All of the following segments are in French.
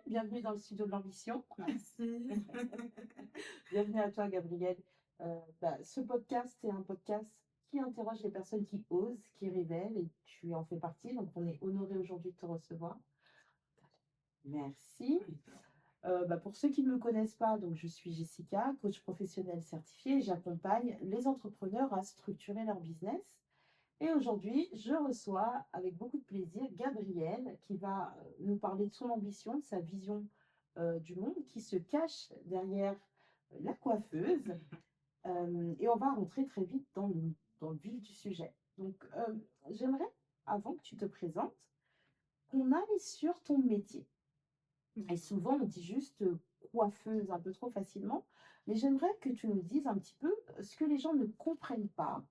bienvenue dans le studio de l'ambition. Merci. Bienvenue à toi, Gabrielle. Ce podcast est un podcast qui interroge les personnes qui osent, qui révèlent, et tu en fais partie, donc on est honoré aujourd'hui de te recevoir. Merci. Pour ceux qui ne me connaissent pas, donc je suis Jessica, coach professionnel certifié, et j'accompagne les entrepreneurs à structurer leur business. Et aujourd'hui, je reçois avec beaucoup de plaisir Gabrielle qui va nous parler de son ambition, de sa vision du monde qui se cache derrière la coiffeuse. Et on va rentrer très vite dans le vif du sujet. Donc, j'aimerais, avant que tu te présentes, qu'on aille sur ton métier. Et souvent, on dit juste coiffeuse un peu trop facilement, mais j'aimerais que tu nous dises un petit peu ce que les gens ne comprennent pas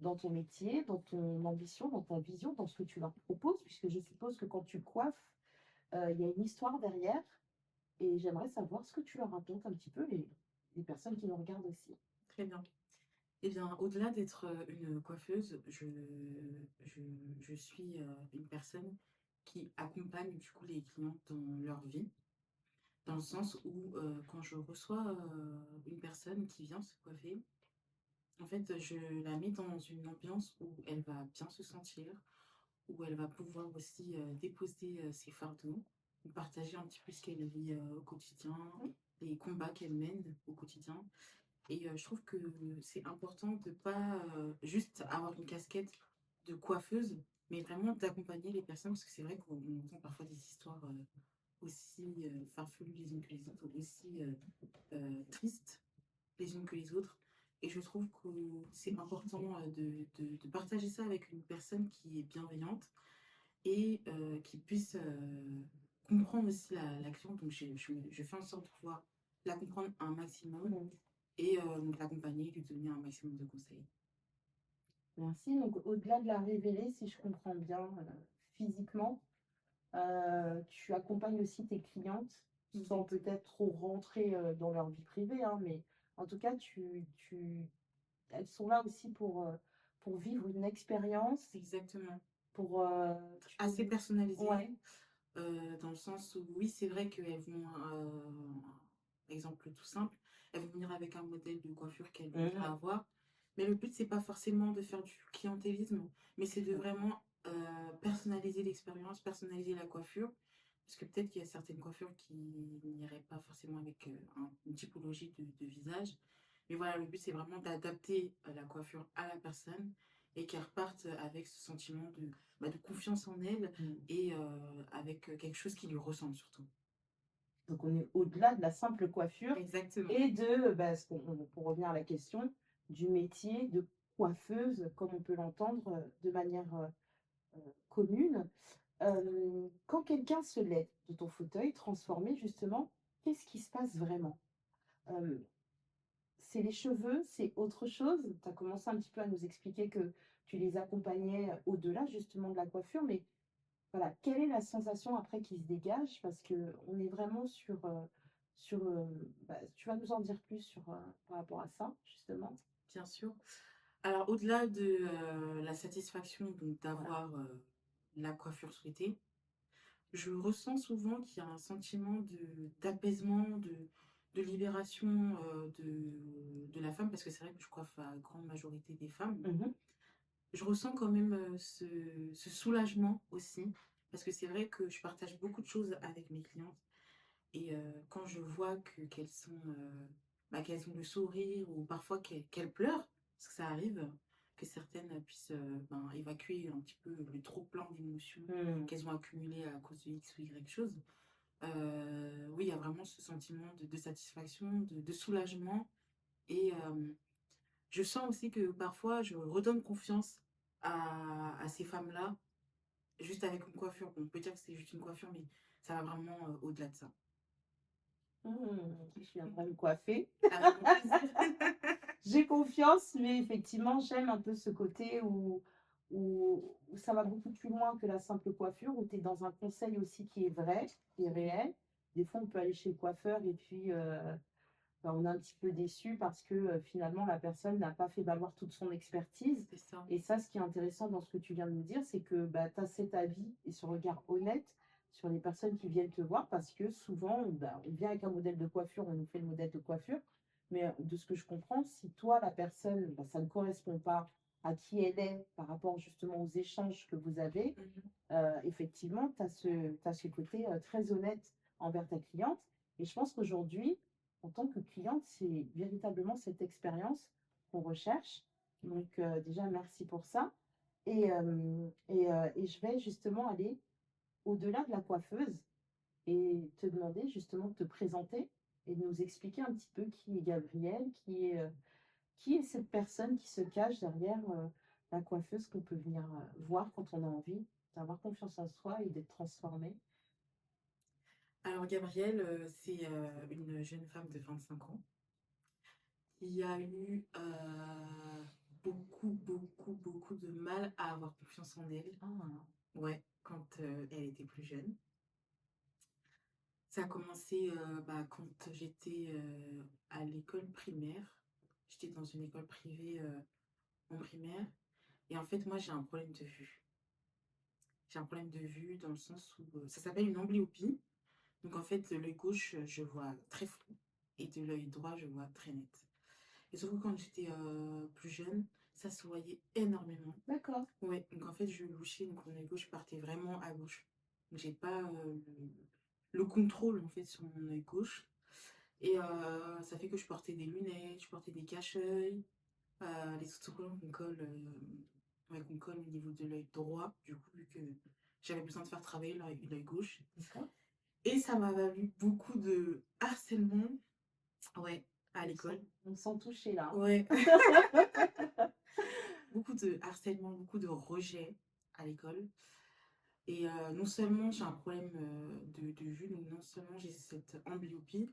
dans ton métier, dans ton ambition, dans ta vision, dans ce que tu leur proposes, puisque je suppose que quand tu coiffes, il y a une histoire derrière, et j'aimerais savoir ce que tu leur racontes un petit peu, les personnes qui nous regardent aussi. Très bien. Eh bien, au-delà d'être une coiffeuse, je, je suis une personne qui accompagne du coup les clients dans leur vie, dans le sens où quand je reçois une personne qui vient se coiffer, en fait, je la mets dans une ambiance où elle va bien se sentir, où elle va pouvoir aussi déposer ses fardeaux, ou partager un petit peu ce qu'elle vit au quotidien, les combats qu'elle mène au quotidien. Et je trouve que c'est important de pas juste avoir une casquette de coiffeuse, mais vraiment d'accompagner les personnes, parce que c'est vrai qu'on entend parfois des histoires aussi farfelues les unes que les autres, aussi tristes les unes que les autres. Et je trouve que c'est important de partager ça avec une personne qui est bienveillante et qui puisse comprendre aussi l'action. Donc je fais en sorte de pouvoir la comprendre un maximum et donc l'accompagner, lui donner un maximum de conseils. Merci. Donc, au-delà de la révéler, si je comprends bien, physiquement, tu accompagnes aussi tes clientes sans peut-être trop rentrer dans leur vie privée, hein, mais en tout cas, elles sont là aussi pour vivre une expérience, Exactement. pour... Assez personnalisé, Ouais. dans le sens où oui, c'est vrai qu'elles vont, exemple tout simple, elles vont venir avec un modèle de coiffure qu'elles voudraient avoir, mais le but, c'est pas forcément de faire du clientélisme, mais c'est de vraiment personnaliser l'expérience, personnaliser la coiffure, parce que peut-être qu'il y a certaines coiffures qui n'iraient pas forcément avec une typologie de visage, mais voilà, le but, c'est vraiment d'adapter la coiffure à la personne et qu'elle reparte avec ce sentiment de confiance en elle et avec quelque chose qui lui ressemble surtout. Donc, on est au-delà de la simple coiffure Exactement. et pour revenir à la question, du métier de coiffeuse, comme on peut l'entendre de manière commune. Quand quelqu'un se lève de ton fauteuil transformé, justement, qu'est-ce qui se passe vraiment? Euh, c'est les cheveux, c'est autre chose. Tu as commencé un petit peu à nous expliquer que tu les accompagnais au-delà justement de la coiffure, mais voilà, quelle est la sensation après qui se dégage? Parce que on est vraiment tu vas nous en dire plus par rapport à ça, justement. Bien sûr. Alors, au-delà de la satisfaction donc d'avoir la coiffure souhaitée, je ressens souvent qu'il y a un sentiment d'apaisement, de libération de la femme, parce que c'est vrai que je coiffe la grande majorité des femmes. Mhm. Je ressens quand même ce soulagement aussi, parce que c'est vrai que je partage beaucoup de choses avec mes clientes. Et quand je vois qu'elles sont, qu'elles ont le sourire ou parfois qu'elles pleurent, parce que ça arrive, que certaines puissent évacuer un petit peu le trop plein d'émotions qu'elles ont accumulées à cause de X ou Y chose. Oui, il y a vraiment ce sentiment de satisfaction, de soulagement. Et je sens aussi que parfois, je redonne confiance à ces femmes-là, juste avec une coiffure. On peut dire que c'est juste une coiffure, mais ça va vraiment au-delà de ça. Je suis en train de me coiffer. Avec mon plaisir. J'ai confiance, mais effectivement, j'aime un peu ce côté où ça va beaucoup plus loin que la simple coiffure, où tu es dans un conseil aussi qui est vrai, qui est réel. Des fois, on peut aller chez le coiffeur et puis on est un petit peu déçu parce que finalement, la personne n'a pas fait valoir toute son expertise. C'est ça. Et ça, ce qui est intéressant dans ce que tu viens de nous dire, c'est que tu as cet avis et ce regard honnête sur les personnes qui viennent te voir parce que souvent, bah, on vient avec un modèle de coiffure, on nous fait le modèle de coiffure. Mais de ce que je comprends, si toi, la personne, bah, ça ne correspond pas à qui elle est par rapport justement aux échanges que vous avez, Mhm. effectivement, tu as ce côté très honnête envers ta cliente. Et je pense qu'aujourd'hui, en tant que cliente, c'est véritablement cette expérience qu'on recherche. Donc, déjà, merci pour ça. Et je vais justement aller au-delà de la coiffeuse et te demander justement de te présenter et de nous expliquer un petit peu qui est Gabrielle, qui est cette personne qui se cache derrière la coiffeuse qu'on peut venir voir quand on a envie d'avoir confiance en soi et d'être transformé. Alors, Gabrielle, c'est une jeune femme de 25 ans qui a eu beaucoup de mal à avoir confiance en elle. Ah, Ouais, quand elle était plus jeune. Ça a commencé quand j'étais à l'école primaire. J'étais dans une école privée en primaire. Et en fait, moi, j'ai un problème de vue. J'ai un problème de vue dans le sens où ça s'appelle une amblyopie. Donc, en fait, de l'œil gauche, je vois très flou. Et de l'œil droit, je vois très net. Et surtout quand j'étais plus jeune, ça se voyait énormément. d'accord. Ouais, donc en fait, je louchais, donc mon œil gauche partait vraiment à gauche. Donc, j'ai pas le contrôle en fait sur mon œil gauche. Et ça fait que je portais des lunettes, je portais des cache-œil, les autocollants qu'on colle au niveau de l'œil droit, du coup, vu que j'avais besoin de faire travailler l'œil gauche. D'accord. Et ça m'a valu beaucoup de harcèlement, ouais, à l'école. On sent touché là. Ouais, beaucoup de harcèlement, beaucoup de rejet à l'école. Et non seulement j'ai un problème de vue, donc non seulement j'ai cette amblyopie,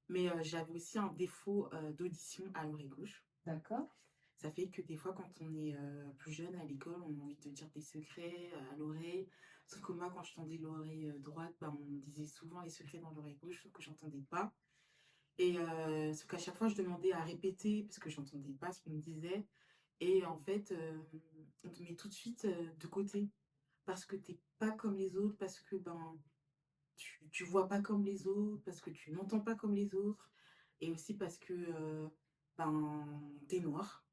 mais j'avais aussi un défaut d'audition à l'oreille gauche. D'accord. Ça fait que des fois, quand on est plus jeune à l'école, on a envie de dire des secrets à l'oreille. Sauf que moi, quand je tendais l'oreille droite, bah, on me disait souvent les secrets dans l'oreille gauche, sauf que j'entendais pas. Et sauf qu'à chaque fois, je demandais à répéter parce que j'entendais pas ce qu'on me disait. Et en fait, on te met tout de suite de côté parce que t'es pas comme les autres, parce que ben tu vois pas comme les autres, parce que tu n'entends pas comme les autres, et aussi parce que ben t'es noir.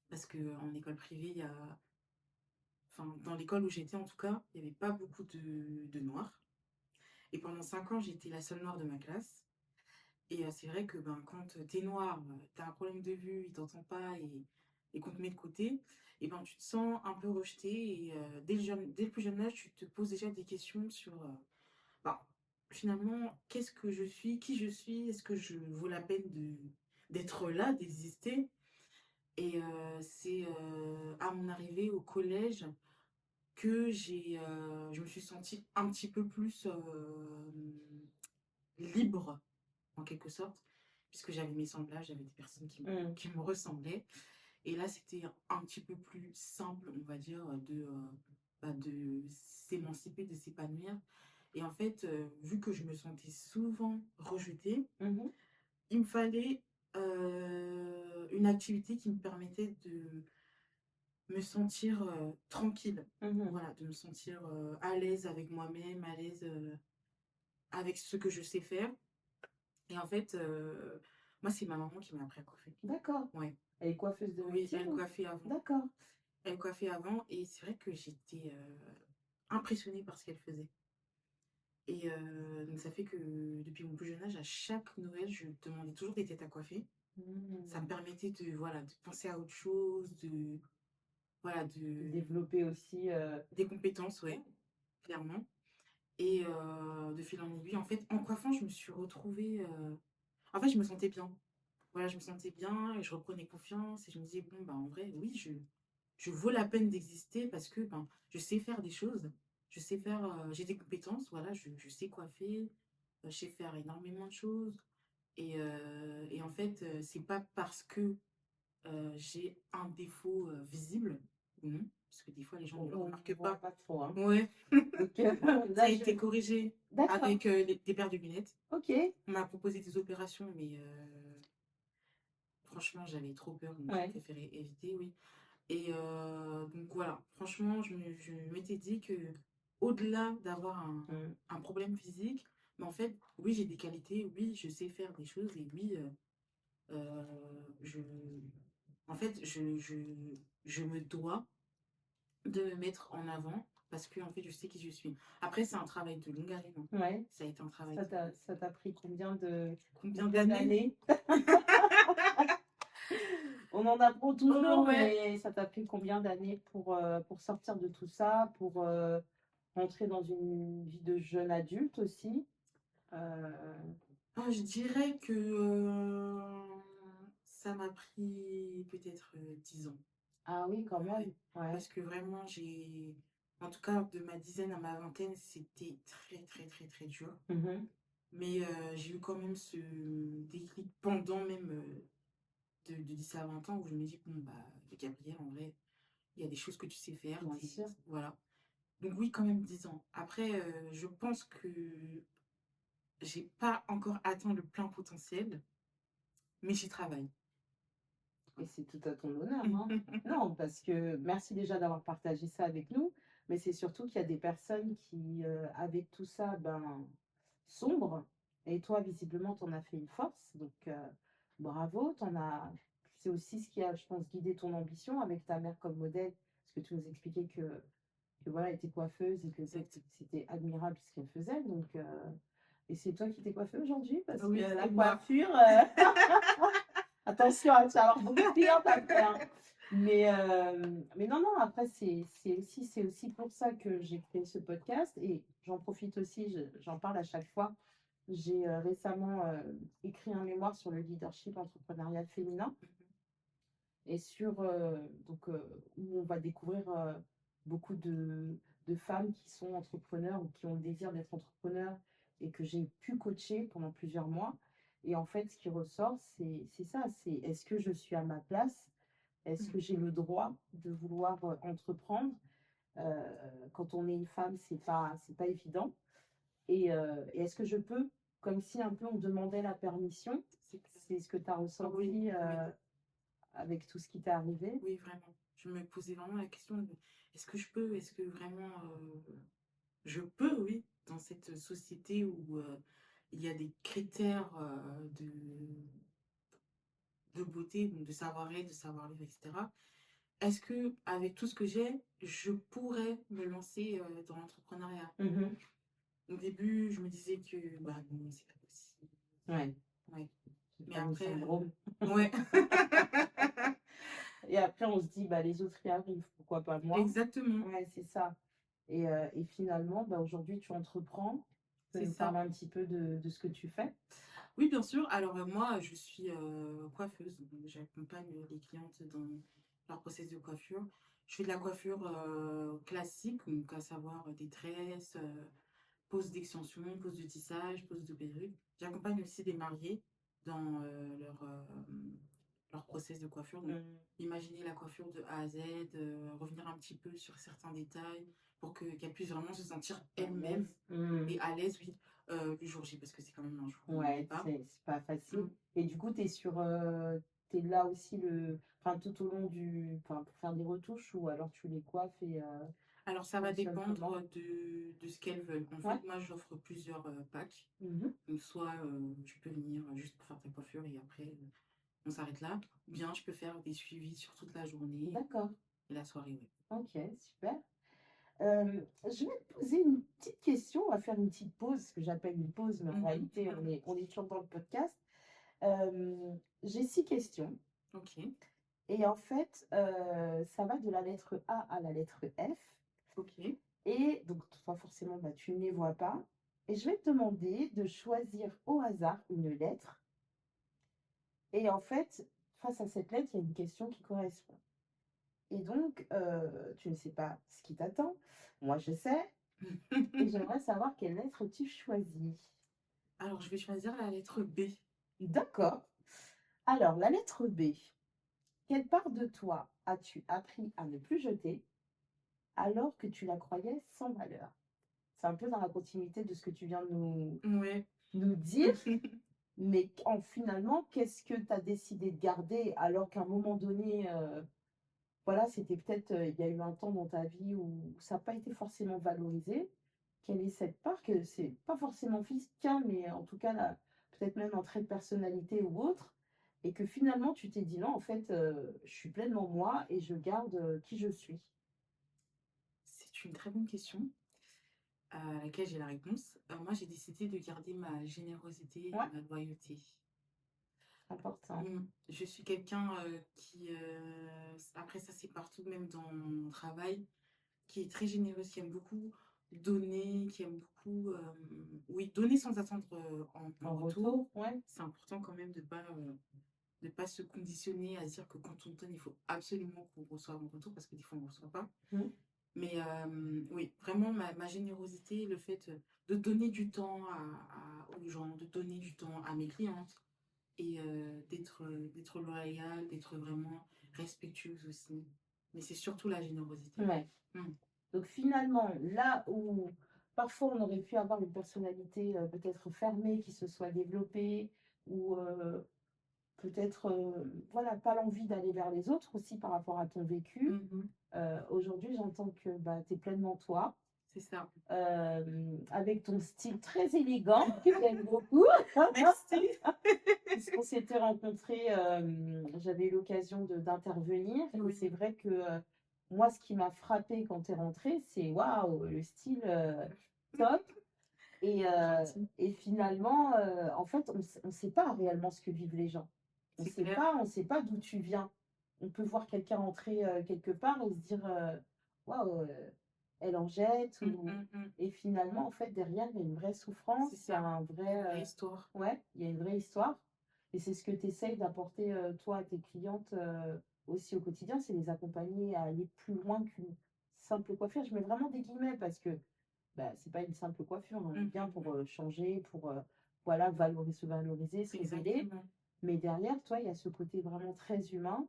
Parce que en école privée, il y a, enfin dans l'école où j'étais en tout cas, il n'y avait pas beaucoup de noirs. Et pendant 5 ans, j'étais la seule noire de ma classe. Et c'est vrai que ben, quand t'es noir, t'as un problème de vue, il t'entend pas et qu'on te met de côté, et ben, tu te sens un peu rejeté. Et dès le plus jeune âge, tu te poses déjà des questions sur ben, finalement, qu'est-ce que je suis, qui je suis, est-ce que je vaux la peine d'être là, d'exister. Et c'est à mon arrivée au collège que je me suis sentie un petit peu plus libre en quelque sorte, puisque j'avais mes semblables, j'avais des personnes Mm. qui me ressemblaient. Et là, c'était un petit peu plus simple, on va dire, de s'émanciper, de s'épanouir. Et en fait, vu que je me sentais souvent rejetée, Mhm. il me fallait une activité qui me permettait de me sentir tranquille. Mhm. Voilà, de me sentir à l'aise avec moi-même, à l'aise avec ce que je sais faire. Et en fait, moi, c'est ma maman qui m'a appris à coiffer. D'accord. Ouais. Elle est coiffeuse de Oui, métier elle ou... coiffait avant. D'accord. Elle coiffait avant et c'est vrai que j'étais impressionnée par ce qu'elle faisait. Et donc ça fait que depuis mon plus jeune âge, à chaque Noël, je demandais toujours des têtes à coiffer. Ça me Mm. permettait voilà, de penser à autre chose, voilà, Développer aussi... des compétences, ouais, clairement. Et de fil en aiguille, en fait, en coiffant, je me suis retrouvée. En fait, je me sentais bien. Voilà, je me sentais bien et je reprenais confiance et je me disais, bon, bah, en vrai, oui, je vaux la peine d'exister parce que ben, je sais faire des choses. Je sais faire, j'ai des compétences, voilà, je sais coiffer, je sais faire énormément de choses. Et en fait, c'est pas parce que j'ai un défaut visible, non, parce que des fois, les gens ne le On remarquent voit pas. pas trop, hein. Ouais, Donc, ça là, a je... été corrigé D'accord. avec des paires de lunettes. Ok. On m'a proposé des opérations, mais franchement, j'avais trop peur, donc j'ai Ouais. préféré éviter, oui. Et donc voilà, franchement, je m'étais dit que au-delà d'avoir Mm. un problème physique, mais en fait, oui, j'ai des qualités, oui, je sais faire des choses et oui, euh, je, en fait, je me dois de me mettre en avant parce que en fait, je sais qui je suis. Après, c'est un travail de longue haleine, hein. Ouais. Ça a été un travail Ça t'a pris combien combien d'années? d'années? On en apprend Oh, toujours, ouais. mais ça t'a pris combien d'années pour sortir de tout ça, pour rentrer dans une vie de jeune adulte aussi? Euh, Ah, je dirais que ça m'a pris peut-être 10 ans. Ah oui, quand Ouais. même. Ouais. Parce que vraiment, en tout cas, de ma dizaine à ma vingtaine, c'était très, très, très, très dur. Mhm. Mais j'ai eu quand même ce déclic pendant même de 10 à 20 ans où je me dis, bon, bah, Gabrielle, en vrai, il y a des choses que tu sais faire. Bien sûr. Voilà. Donc oui, quand même 10 ans. Après, je pense que j'ai pas encore atteint le plein potentiel, mais j'y travaille. Et c'est tout à ton honneur, hein. Non, parce que merci déjà d'avoir partagé ça avec nous, mais c'est surtout qu'il y a des personnes qui, avec tout ça, ben, sombre. Et toi, visiblement, tu en as fait une force. Donc, bravo. C'est aussi ce qui a, je pense, guidé ton ambition avec ta mère comme modèle. Parce que tu nous expliquais que voilà, elle était coiffeuse et que Exact. c'était admirable ce qu'elle faisait. Donc, et c'est toi qui t'es coiffée aujourd'hui parce que Oui, la c'est moi. coiffure, attention, hein, tu vas avoir beaucoup de clients après, hein. Mais non, non, après, c'est aussi pour ça que j'ai créé ce podcast et j'en profite aussi, j'en parle à chaque fois. J'ai récemment écrit un mémoire sur le leadership entrepreneurial féminin et où on va découvrir beaucoup de femmes qui sont entrepreneurs ou qui ont le désir d'être entrepreneurs et que j'ai pu coacher pendant plusieurs mois. Et en fait, ce qui ressort, c'est ça, c'est est-ce que je suis à ma place? Est-ce que j'ai le droit de vouloir entreprendre? Quand on est une femme, c'est pas évident. Et est-ce que je peux, comme si un peu on demandait la permission, C'est clair. c'est ce que tu as Ah oui, ressenti oui, avec tout ce qui t'est arrivé? oui, vraiment. Je me posais vraiment la question de est-ce que je peux, est-ce que vraiment je peux, oui, dans cette société où il y a des critères de beauté, donc de savoir-être, de savoir-vivre, etc. Est-ce que avec tout ce que j'ai, je pourrais me lancer dans l'entrepreneuriat? Mhm. Au début, je me disais que bah non, c'est pas possible. Ouais, Ouais. le Mais fameux après, syndrome. ouais, Et après, on se dit, bah, les autres y arrivent, pourquoi pas moi? exactement, Ouais, c'est ça. Et finalement, bah, aujourd'hui, tu entreprends. Tu peux c'est nous ça. parler un petit peu de ce que tu fais? Oui, bien sûr. Alors, moi, je suis coiffeuse. Donc, j'accompagne les clientes dans leur process de coiffure. Je fais de la coiffure classique, donc à savoir des tresses, pose d'extension, pose de tissage, pose de perruque. J'accompagne aussi des mariés dans leur process de coiffure. Donc, Mm. imaginer la coiffure de A à Z, revenir un petit peu sur certains détails pour qu'elle puisse vraiment se sentir À elle-même l'aise. Mm. et à l'aise, oui, le jour J, parce que c'est quand même un jour de Ouais, départ. c'est pas facile. Mm. Et du coup, t'es là aussi enfin, tout au long enfin, pour faire des retouches ou alors tu les coiffes et Alors, ça va fonctionne comment? dépendre de ce qu'elles veulent. En Ouais. fait, moi, j'offre plusieurs packs. Mhm. Donc, soit tu peux venir juste pour faire ta coiffure et après, on s'arrête là. Ou bien, je peux faire des suivis sur toute la journée D'accord. et la soirée, oui. Ok, super. Je vais te poser une petite question. On va faire une petite pause, ce que j'appelle une pause, mais en Mhm. réalité, on est toujours dans le podcast. J'ai 6 questions. Ok, Et en fait, ça va de la lettre A à la lettre F. ok. Et donc, toi, forcément, bah, tu ne les vois pas. Et je vais te demander de choisir au hasard une lettre. Et en fait, face à cette lettre, il y a une question qui correspond. Et donc, tu ne sais pas ce qui t'attend. Moi, je sais. Et j'aimerais savoir quelle lettre tu choisis. Alors, je vais choisir la lettre B. D'accord. Alors, la lettre B. Quelle part de toi as-tu appris à ne plus jeter alors que tu la croyais sans valeur? C'est un peu dans la continuité de ce que tu viens de Ouais. nous dire. Mais finalement, qu'est-ce que tu as décidé de garder alors qu'à un moment donné, voilà, c'était peut-être, il y a eu un temps dans ta vie où ça n'a pas été forcément valorisé. Quelle est cette part que c'est pas forcément physique, hein, mais en tout cas là, peut-être même un trait de personnalité ou autre, et que finalement tu t'es dit: «Non, en fait, je suis pleinement moi et je garde, qui je suis». C'est une très bonne question à laquelle j'ai la réponse. Moi, j'ai décidé de garder ma générosité et Ouais, ma loyauté. important. Je suis quelqu'un, qui, après ça, c'est partout, même dans mon travail, qui est très généreuse, qui aime beaucoup donner, qui aime beaucoup, oui, donner sans attendre, en En retour. retour, ouais. C'est important quand même de pas se conditionner à se dire que quand on donne, il faut absolument qu'on reçoive en retour parce que des fois, on ne reçoit pas. Mmh. Mais oui, vraiment ma générosité, le fait, de donner du temps aux gens, de donner du temps à mes clientes et d'être loyale, d'être vraiment respectueuse aussi. Mais c'est surtout la générosité. Ouais. Mmh. Donc finalement, là où parfois on aurait pu avoir une personnalité, peut-être fermée qui se soit développée ou, peut-être, voilà, pas l'envie d'aller vers les autres aussi par rapport à ton vécu. Mmh. Aujourd'hui, j'entends que, bah, tu es pleinement toi, C'est ça. avec ton style très élégant que j'aime beaucoup. Merci. Puisqu'on s'était rencontrés, j'avais eu l'occasion d'intervenir et c'est Oui, vrai que, moi, ce qui m'a frappée quand tu es rentrée, c'est waouh, le style, top c'est gentil. et finalement, en fait, on sait pas réellement ce que vivent les gens. C'est clair. On sait pas d'où tu viens. On peut voir quelqu'un entrer, quelque part et se dire, «Waouh, elle en jette» ou Mmh. et finalement, en fait, derrière, il y a une vraie C'est souffrance, il y a ça. un Il y a une vrai, vraie histoire. ouais, il y a une vraie histoire et c'est ce que tu essayes d'apporter, toi, à tes clientes, aussi au quotidien, c'est les accompagner à aller plus loin qu'une simple coiffure. Je mets vraiment des guillemets parce que, bah, c'est pas une simple coiffure, on vient pour, Mmh. changer, pour, voilà, se valoriser, se révéler. Exactement. Mais derrière, toi, il y a ce côté vraiment très humain,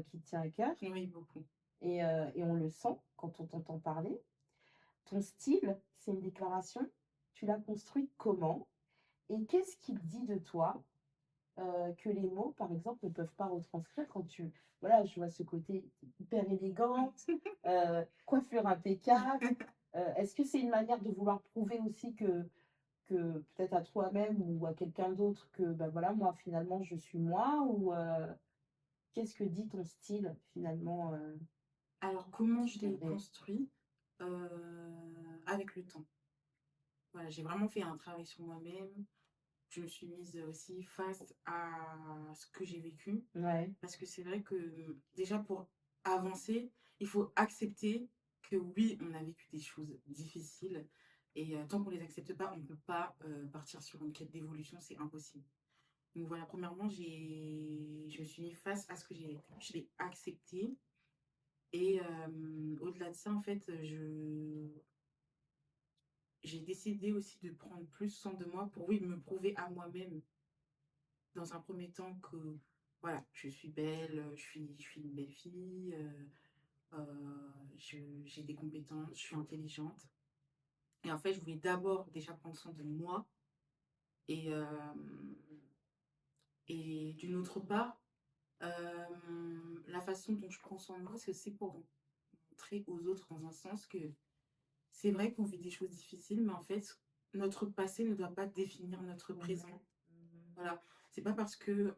qui te tient à cœur Oui, beaucoup. et on le sent quand on t'entend parler. Ton style, c'est une déclaration. Tu l'as construit comment? Et qu'est-ce qu'il dit de toi, que les mots, par exemple, ne peuvent pas retranscrire quand tu voilà, je vois ce côté hyper élégante, coiffure impeccable. Est-ce que c'est une manière de vouloir prouver aussi que peut-être à toi-même ou à quelqu'un d'autre que, bah, voilà, moi, finalement, je suis moi ou, qu'est-ce que dit ton style finalement, Alors comment qui je te l'ai fait? construit? Heu, avec le temps. Voilà, j'ai vraiment fait un travail sur moi-même. Je me suis mise aussi face à ce que j'ai vécu. Ouais, Parce que c'est vrai que déjà pour avancer, il faut accepter que oui, on a vécu des choses difficiles et tant qu'on ne les accepte pas, on ne peut pas partir sur une quête d'évolution, c'est impossible. Donc voilà, premièrement, je me suis mis face à ce que j'ai vécu, je l'ai accepté et au-delà de ça, en fait, j'ai décidé aussi de prendre plus soin de moi pour, oui, me prouver à moi-même dans un premier temps que voilà, je suis belle, je suis une belle fille, j'ai des compétences, je suis intelligente. Et en fait, je voulais d'abord déjà prendre soin de moi et, et d'une autre part, la façon dont je prends soin de moi, c'est aussi pour montrer aux autres dans un sens que c'est vrai qu'on vit des choses difficiles, mais en fait, notre passé ne doit pas définir notre mmh, présent. Voilà. C'est pas parce que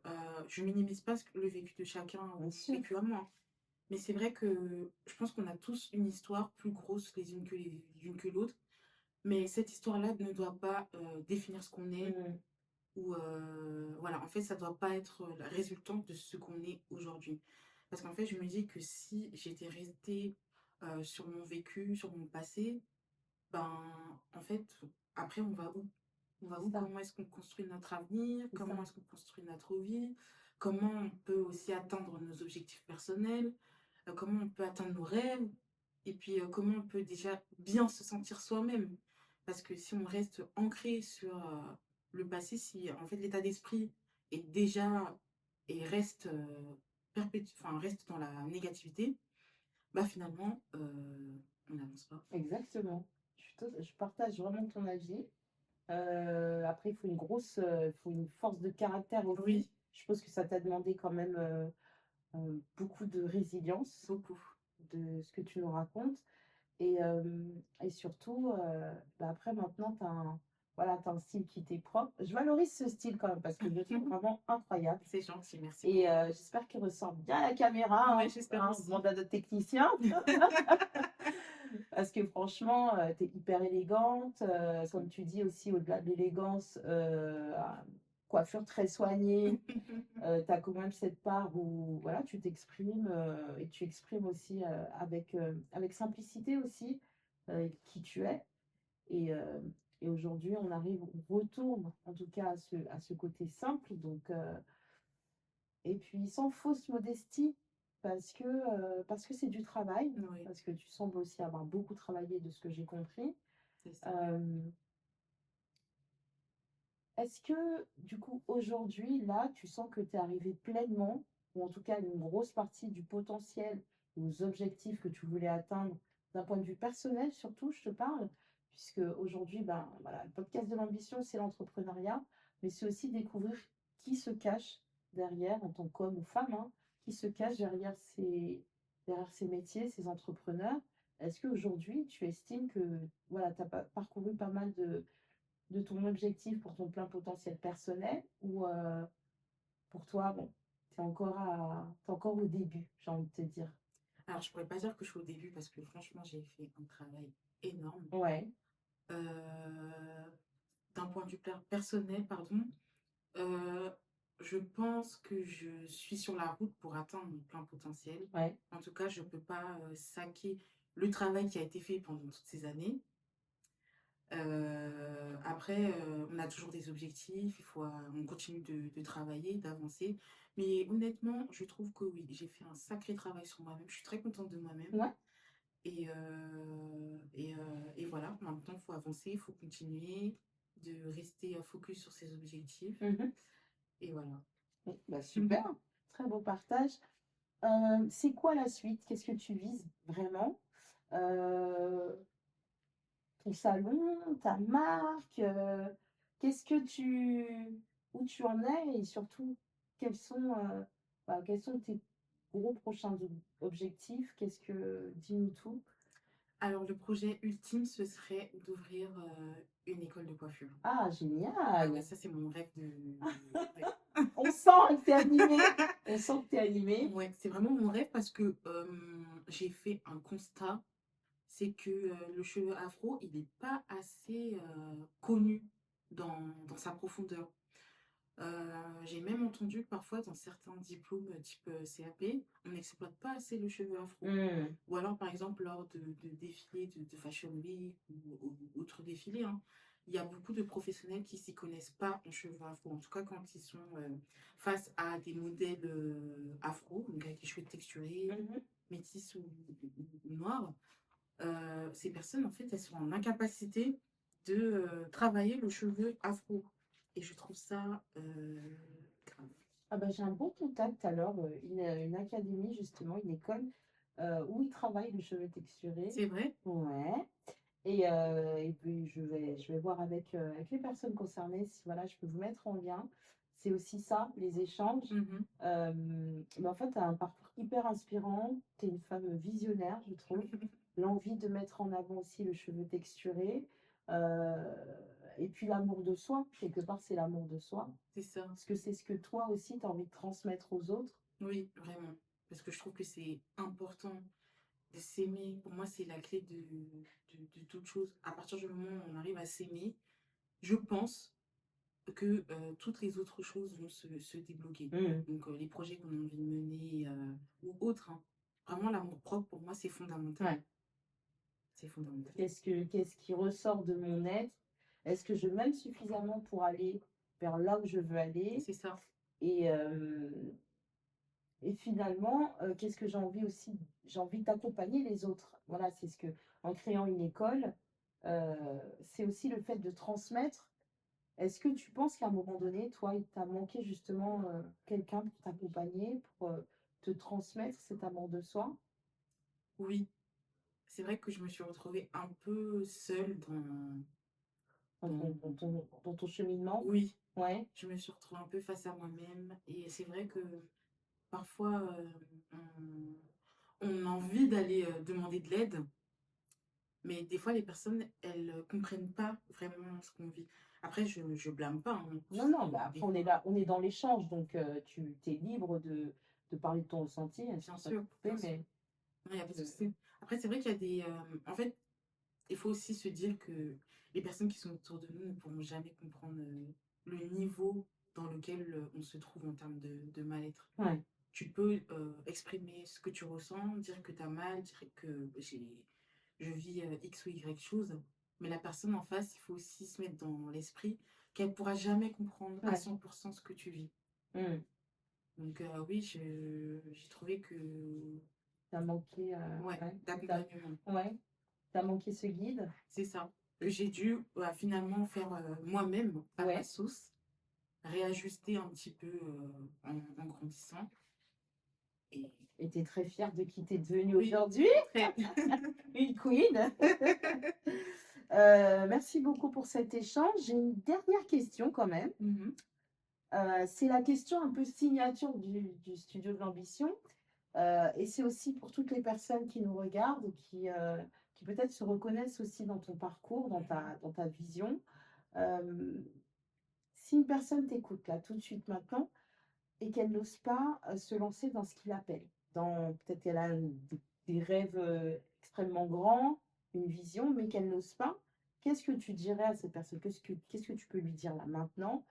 je minimise pas le vécu de chacun ou bien mon sûr. vécu à moi. Mais c'est vrai que je pense qu'on a tous une histoire plus grosse les unes que l'autre. Mais cette histoire-là ne doit pas définir ce qu'on est. Mmh. Ou voilà, en fait, ça doit pas être la résultante de ce qu'on est aujourd'hui. Parce qu'en fait, je me dis que si j'étais restée sur mon vécu, sur mon passé, ben, en fait, après, on va où? On va C'est où? ça, Comment est-ce qu'on construit notre avenir? c'est ça. Comment est-ce qu'on construit notre vie? Comment on peut aussi atteindre nos objectifs personnels? Comment on peut atteindre nos rêves? Et puis, comment on peut déjà bien se sentir soi-même? Parce que si on reste ancré sur le passé, si en fait l'état d'esprit est déjà et reste enfin, reste dans la négativité, bah finalement, on n'avance pas. Exactement. Je partage vraiment ton avis. Après, il faut il faut une force de caractère aussi. Oui, Je suppose que ça t'a demandé quand même, beaucoup de résilience Beaucoup. de ce que tu nous racontes. Et surtout, bah, après maintenant, tu as un, voilà, tu un style qui t'est propre. Je valorise ce style quand même parce que je le trouve vraiment incroyable. C'est gentil, merci Et beaucoup. j'espère qu'il ressort bien à la caméra, Ouais, hein, j'espère hein, on aussi. demande à notre technicien. Parce que franchement, tu es hyper élégante. Comme tu dis aussi, au-delà de l'élégance, coiffure très soignée. Tu as quand même cette part où voilà, tu t'exprimes et tu exprimes aussi avec simplicité aussi qui tu es. Et, euh, et aujourd'hui, on retourne en tout cas à ce côté simple. Et puis sans fausse modestie, parce que c'est du travail, Oui, parce que tu sembles aussi avoir beaucoup travaillé de ce que j'ai compris. c'est ça. Euh, Est-ce que, du coup, aujourd'hui, là, tu sens que tu es arrivé pleinement, ou en tout cas une grosse partie du potentiel, aux objectifs que tu voulais atteindre, d'un point de vue personnel surtout, je te parle, puisque aujourd'hui, ben, voilà, le podcast de l'ambition, c'est l'entrepreneuriat, mais c'est aussi découvrir qui se cache derrière, en tant qu'homme ou femme, hein, qui se cache derrière ces métiers, ces entrepreneurs. Est-ce qu'aujourd'hui, tu estimes que voilà, tu as parcouru pas mal de ton objectif pour ton plein potentiel personnel ou pour toi, bon, t'es encore au début, j'ai envie de te dire. Alors, je pourrais pas dire que je suis au début parce que franchement, j'ai fait un travail énorme. Ouais, Euh, D'un point de vue personnel, pardon, euh, je pense que je suis sur la route pour atteindre mon plein potentiel. ouais. En tout cas, je ne peux pas saquer le travail qui a été fait pendant toutes ces années. Après, on a toujours des objectifs, on continue de travailler, d'avancer. Mais honnêtement, je trouve que oui, j'ai fait un sacré travail sur moi-même. Je suis très contente de moi-même. Ouais. Et voilà, maintenant, il faut avancer, il faut continuer de rester focus sur ses objectifs. Mhm. Et voilà. Oui, bah super, très beau partage. C'est quoi la suite? Qu'est-ce que tu vises vraiment? Euh, Ton salon, ta marque, où tu en es et surtout, quels sont tes gros prochains objectifs? Dis-nous tout. Alors, le projet ultime, ce serait d'ouvrir une école de coiffure. Ah, Ah ouais, génial! ça, c'est mon rêve ouais. On sent que t'es animé. On sent que t'es animé. Ouais, c'est vraiment mon rêve parce que j'ai fait un constat, c'est que le cheveu afro, il n'est pas assez connu dans sa profondeur. J'ai même entendu que parfois dans certains diplômes type CAP, on n'exploite pas assez le cheveu afro. Hmm. Ou alors par exemple lors de défilés de Fashion Week ou autres défilés, hein, il y a beaucoup de professionnels qui s'y connaissent pas en cheveux afro. En tout cas quand ils sont face à des modèles afro, donc avec les cheveux texturés, Mhm. métis ou noirs, ces personnes en fait elles sont en incapacité de travailler le cheveu afro. Et je trouve ça grave. Ah bah, j'ai un bon contact alors, une académie justement, une école où ils travaillent le cheveu texturé. C'est vrai? Ouais. Et puis je vais voir avec les personnes concernées si voilà, je peux vous mettre en lien. C'est aussi ça, les échanges. Mhm. Euh, mais en fait, tu as un parcours hyper inspirant. Tu es une femme visionnaire, je trouve. L'envie de mettre en avant aussi le cheveu texturé. Euh, et puis l'amour de soi, quelque part, c'est l'amour de soi. C'est ça. Parce que c'est ce que toi aussi, tu as envie de transmettre aux autres. Oui, vraiment. Parce que je trouve que c'est important de s'aimer. Pour moi, c'est la clé de toute chose. À partir du moment où on arrive à s'aimer, je pense que toutes les autres choses vont se débloquer. Mm. Donc, les projets qu'on a envie de mener ou autres, hein. Vraiment, l'amour propre, pour moi, c'est fondamental. Ouais. C'est fondamental. Qu'est-ce qui ressort de mon être? Est-ce que je m'aime suffisamment pour aller vers là où je veux aller? C'est ça. Et, euh, et finalement, qu'est-ce que j'ai envie aussi? J'ai envie d'accompagner les autres. Voilà, c'est ce que, en créant une école, c'est aussi le fait de transmettre. Est-ce que tu penses qu'à un moment donné, toi, il t'a manqué justement quelqu'un pour t'accompagner, pour te transmettre cet amour de soi Oui, c'est vrai que je me suis retrouvée un peu seule dans... dans ton cheminement? Oui, Ouais. je me suis retrouvée un peu face à moi-même. Et c'est vrai que parfois, on a envie d'aller demander de l'aide, mais des fois, les personnes, elles comprennent pas vraiment ce qu'on vit. Après, je blâme pas, hein, Non, non, bah des après, on est fois, là, on est dans l'échange, donc tu es libre de parler de ton ressenti. bien Excuse-moi de te sûr, couper, bien sûr. mais Non, il y a pas de je- souci. Après, c'est vrai qu'il y a des, en fait, il faut aussi se dire que les personnes qui sont autour de nous ne pourront jamais comprendre le niveau dans lequel on se trouve en termes de mal-être. ouais, Tu peux exprimer ce que tu ressens, dire que tu as mal, dire que je vis X ou Y chose, mais la personne en face, il faut aussi se mettre dans l'esprit qu'elle ne pourra jamais comprendre à ouais. 100% ce que tu vis. Hmm. Donc oui, j'ai trouvé que, T'as manqué, ouais, ouais, d'accompagnement, ouais, t'as manqué ce guide. c'est ça. Que j'ai dû finalement faire moi-même à ma Ouais, sauce, réajuster un petit peu en grandissant. Et et t'es très fière de qui t'es devenue oui, aujourd'hui, très. une queen. Merci beaucoup pour cet échange. J'ai une dernière question quand même. Mhm. C'est la question un peu signature du studio de l'ambition. Et c'est aussi pour toutes les personnes qui nous regardent, qui peut-être se reconnaissent aussi dans ton parcours, Mhm. dans ta vision. Euh, Si une personne t'écoute là tout de suite maintenant et qu'elle n'ose pas se lancer dans ce qu'il appelle, peut-être qu'elle a des rêves extrêmement grands, une vision, mais qu'elle n'ose pas, qu'est-ce que tu dirais à cette personne? Qu'est-ce que tu peux lui dire là maintenant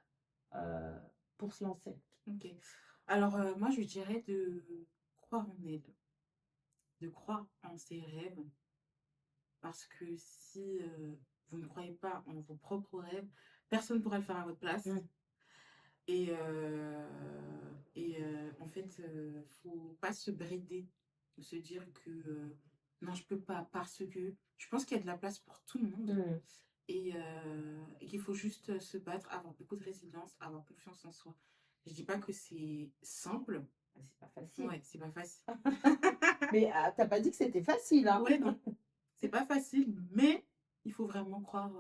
euh, pour se lancer? Ok. Alors, moi, je dirais de croire en elle, de croire en ses rêves, parce que si vous ne croyez pas en vos propres rêves, personne ne pourra le faire à votre place. Mm. En fait, faut pas se brider, se dire que non, je peux pas, parce que je pense qu'il y a de la place pour tout le monde Mm. et qu'il faut juste se battre, avoir beaucoup de résilience, avoir confiance en soi. Je dis pas que c'est simple. C'est pas facile. Ouais, c'est pas facile. Mais t'as pas dit que c'était facile, hein? Ouais, non, c'est pas facile, mais il faut vraiment croire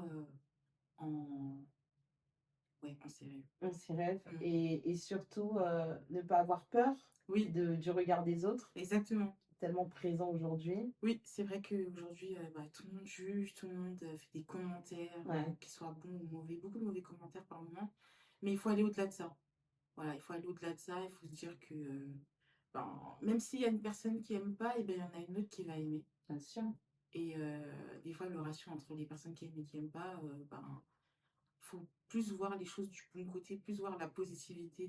en, ouais, en ses rêves. On s'y rêve. Mm. Et surtout, ne pas avoir peur Oui, du regard des autres, exactement. tellement présent aujourd'hui. Oui, c'est vrai qu'aujourd'hui, tout le monde juge, tout le monde fait des commentaires, Ouais, qu'ils soient bons ou mauvais, beaucoup de mauvais commentaires par moment, mais il faut aller au-delà de ça. Voilà, il faut aller au-delà de ça, il faut se dire que ben, même s'il y a une personne qui aime pas, et ben, il y en a une autre qui va aimer. bien sûr. Et des fois, le ratio entre les personnes qui aiment et qui n'aiment pas, ben, faut plus voir les choses du bon côté, plus voir la positivité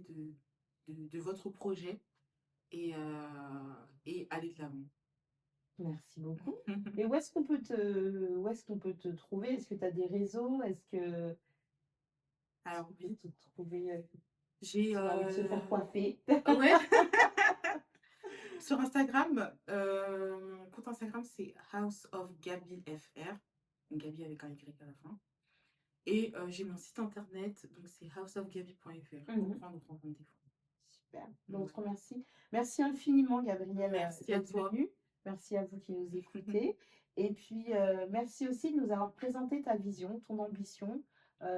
de votre projet et aller de l'avant. Merci beaucoup. Et où est-ce qu'on peut te trouver? Est-ce que tu as des réseaux? Est-ce Alors qu'on peut oui, te trouver j'ai... si on a envie de se faire coiffer? Ouais, sur Instagram, mon compte Instagram, c'est House of Gabi FR. Donc Gabi avec un Y à la fin. Et j'ai mon site internet, donc c'est houseofgabi.fr pour Mhm. prendre rendez-vous. Super. Ouais. D'autres merci. Merci infiniment, Gabrielle, Merci à d'être toi. venue. Merci à vous qui nous écoutez. Et puis, merci aussi de nous avoir présenté ta vision, ton ambition.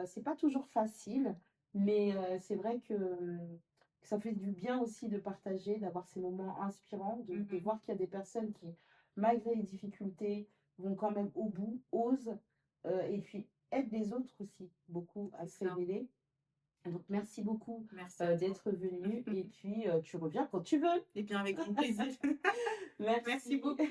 C'est pas toujours facile, mais c'est vrai que ça fait du bien aussi de partager, d'avoir ces moments inspirants, de Mhm. voir qu'il y a des personnes qui, malgré les difficultés, vont quand même au bout, osent, et puis aident les autres aussi beaucoup à C'est se ça. révéler. Donc, merci beaucoup Merci à toi. d'être venu et puis tu reviens quand tu veux. Et bien avec grand plaisir. Merci Merci. beaucoup.